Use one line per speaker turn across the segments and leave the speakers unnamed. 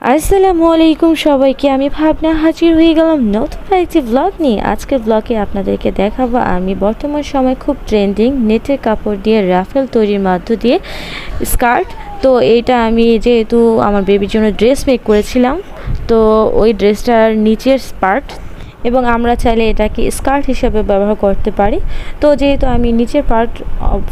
আসসালামুয়ালাইকুম সবাইকে। আমি ভাবনা হাজির হয়ে গেলাম নতুন একটি ব্লগ নিয়ে। আজকের ব্লগে আপনাদেরকে দেখাবো আমি বর্তমান সময় খুব ট্রেন্ডিং নেটের কাপড় দিয়ে রাফেল তৈরির মধ্য দিয়ে স্কার্ট। তো এইটা আমি যেহেতু আমার বেবির জন্য ড্রেস মেক করেছিলাম, তো ওই ড্রেসটার নিচের পার্ট এবং আমরা চাইলে এটাকে স্কার্ট হিসেবে ব্যবহার করতে পারি। তো যেহেতু আমি নিচের পার্ট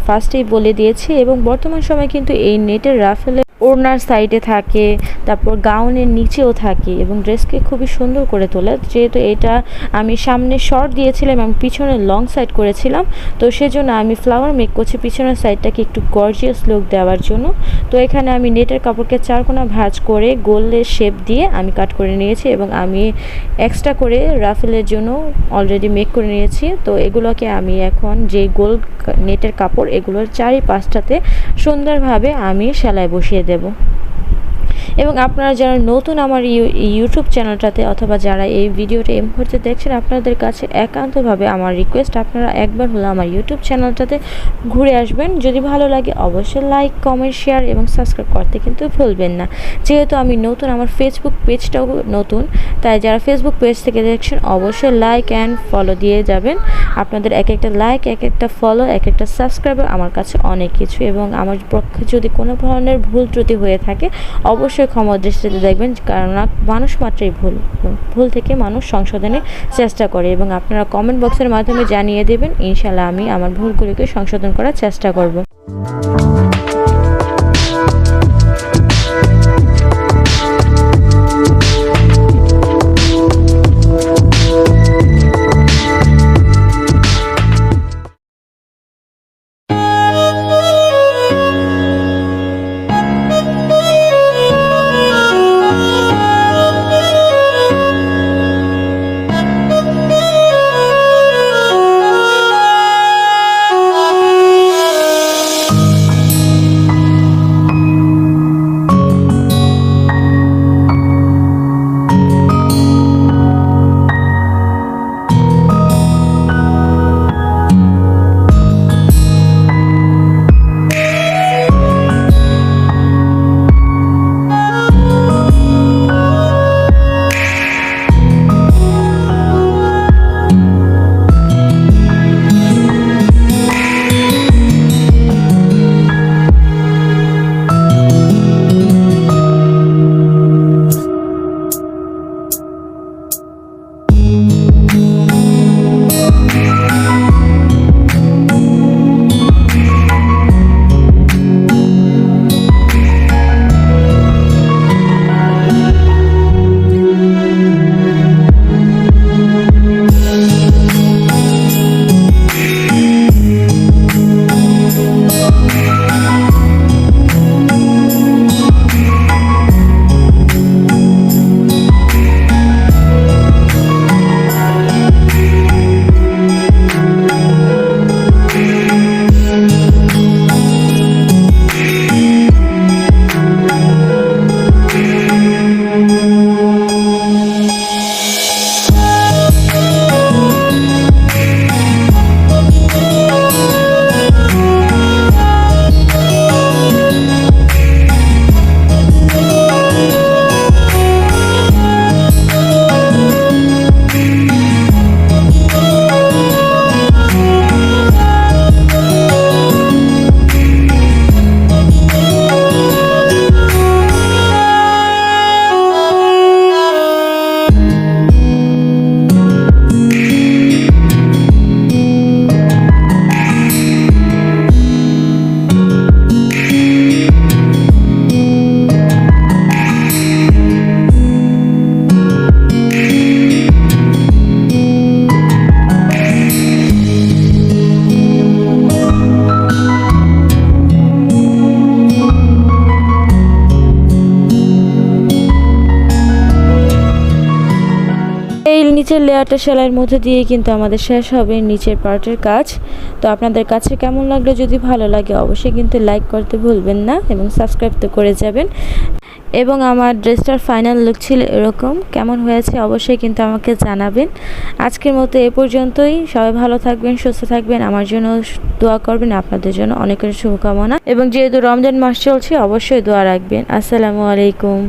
ফার্স্টেই বলে দিয়েছি, এবং বর্তমান সময় কিন্তু এই নেটের রাফেলের ওড়নার সাইডে থাকে, তারপর গাউনের নিচেও থাকে এবং ড্রেসকে খুবই সুন্দর করে তোলে। যেহেতু এটা আমি সামনে শর্ট দিয়েছিলাম এবং পিছনে লং সাইড করেছিলাম, তো সেজন্য আমি ফ্লাওয়ার মেক করছি পিছনের সাইডটাকে একটু গর্জিয়াস লুক দেওয়ার জন্য। তো এখানে আমি নেটের কাপড়কে চারকোনা ভাঁজ করে গোলের শেপ দিয়ে আমি কাট করে নিয়েছি, এবং আমি এক্সট্রা করে রাফেলের জন্য অলরেডি মেক করে নিয়েছি। তো এগুলোকে আমি এখন যে গোল নেটের কাপড় এগুলোর চারিপাশটাতে সুন্দরভাবে আমি সেলাই বসিয়ে দেব। এবং আপনারা যারা নতুন আমার ইউটিউব চ্যানেলটাতে অথবা যারা এই ভিডিওটা এই মুহূর্তে দেখছেন, আপনাদের কাছে একান্তভাবে আমার রিকোয়েস্ট, আপনারা একবার হলো আমার ইউটিউব চ্যানেলটাতে ঘুরে আসবেন। যদি ভালো লাগে অবশ্যই লাইক, কমেন্ট, শেয়ার এবং সাবস্ক্রাইব করতে কিন্তু ভুলবেন না। যেহেতু আমি নতুন, আমার ফেসবুক পেজটাও নতুন, তাই যারা ফেসবুক পেজ থেকে দেখছেন অবশ্যই লাইক অ্যান্ড ফলো দিয়ে যাবেন। আপনাদের এক একটা লাইক, এক একটা ফলো, এক একটা সাবস্ক্রাইবার আমার কাছে অনেক কিছু। এবং আমার পক্ষে যদি কোনো ধরনের ভুল ত্রুটি হয়ে থাকে অবশ্যই ক্ষমা দৃষ্টিতে দেখবেন, কারণ মানুষ মাত্রই ভুল থেকে মানুষ সংশোধনের চেষ্টা করে। এবং আপনারা কমেন্ট বক্সের মাধ্যমে জানিয়ে দেবেন, ইনশাল্লাহ আমি আমার ভুলগুলিকে সংশোধন করার চেষ্টা করব। এই নিচের লেয়ারটা সেলাইয়ের মধ্যে দিয়ে কিন্তু আমাদের শেষ হবে নিচের পার্টের কাজ। তো আপনাদের কাছে কেমন লাগলো, যদি ভালো লাগে অবশ্যই কিন্তু লাইক করতে ভুলবেন না এবং সাবস্ক্রাইব তো করে যাবেন। এবং আমার ড্রেসটার ফাইনাল লুক ছিল এরকম। কেমন হয়েছে অবশ্যই কিন্তু আমাকে জানাবেন। আজকের মতো এ পর্যন্তই। সবাই ভালো থাকবেন, সুস্থ থাকবেন, আমার জন্য দোয়া করবেন। আপনাদের জন্য অনেক শুভকামনা, এবং যেহেতু রমজান মাস চলছে অবশ্যই দোয়া রাখবেন। আসসালামু আলাইকুম।